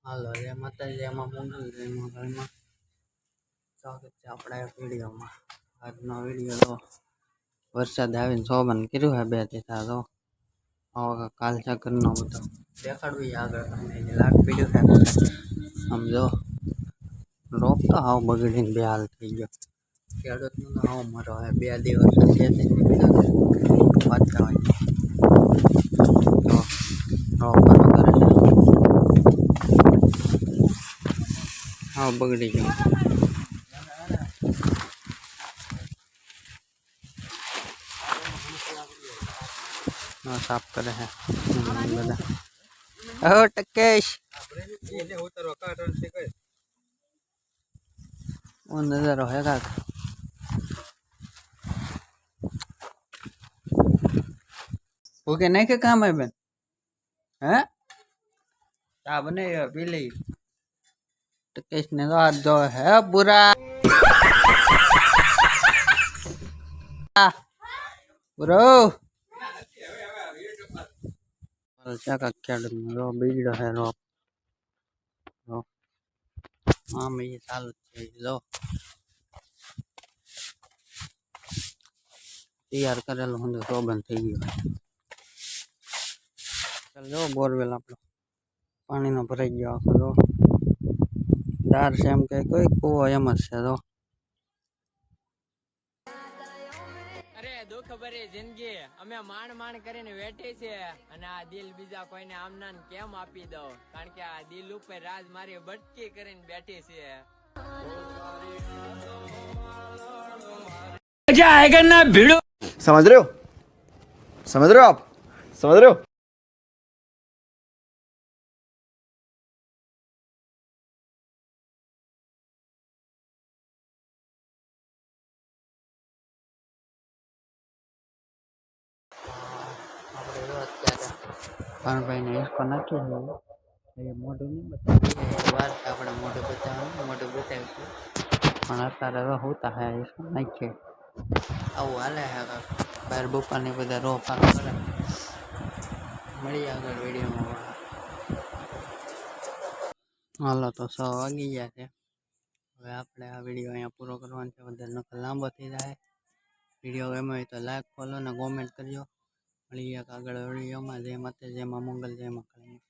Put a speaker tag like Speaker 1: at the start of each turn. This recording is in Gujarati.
Speaker 1: હાલો જય માતાજી એમાં મંગલ જયમાં ઘરમાં સ્વાગત છે આપણા એક વિડીયોમાં. આજનો વિડીયો તો વરસાદ આવીને શોભન કર્યું છે બે દીધા તો હવે કાલ ચક્કરનો બધો દેખાડવી આગળ તમને લાગ પીડ્યું છે. આમ જો રોપ તો હાવ બગડીને બે હાલ થઈ ગયો. ખેડૂતનો તો હાવ મરો હે 2 દિવસ વાતાવરણ તો રોપ કરે હાવ બગડી ગયો. साफ करे है ओ टकेश वो नजर होएगा वो के नहीं के काम है बन हैं चा बने पी ली टकेश ने तो आज जो है बुरा ब्रो क्या रो बीगड़ो है रो हाँ मैं ये चालू है लो तैयार करेलो हूँ तो बंद थी गयो चल जो बोरवेल आप पानी नो भराई गयो आखो तो दार से एम के कोई कुओ एम ज छे तो
Speaker 2: अरे दुख भरी जिंदगी अमे माण माण करीने बैठी छे અને આ દિલ બીજા કોઈને આમનાન કેમ આપી દઉં કારણ કે આ દિલ ઉપર રાજ મારી બટકી કરીને બેઠી છે. मजा आएगा ना भिड़ो.
Speaker 3: समझ रहे हो आप समझ रहे हो.
Speaker 1: भाई ने इसको नाखी है ये मोटू नहीं बताया बार अपने मोटू बताया पण अत्यारे तो होता है इसको नाखे आવું हाले है बार बप्पा ने बधा रोपा करे मळी આગળ વિડિયોમાં. હાલો તો 6 વાગી ગયા છે. હવે આપણે આ વિડીયો અહીંયા પૂરો કરવાનો છે. વધારે નકર લાંબો થઈ જાય. વિડીયો ગમ્યો હોય તો લાઈક ફોલો અને કોમેન્ટ કરજો. મળીએ આગળ વિડીયોમાં. જય માતા જય માં મંગલ જય માં કાળી.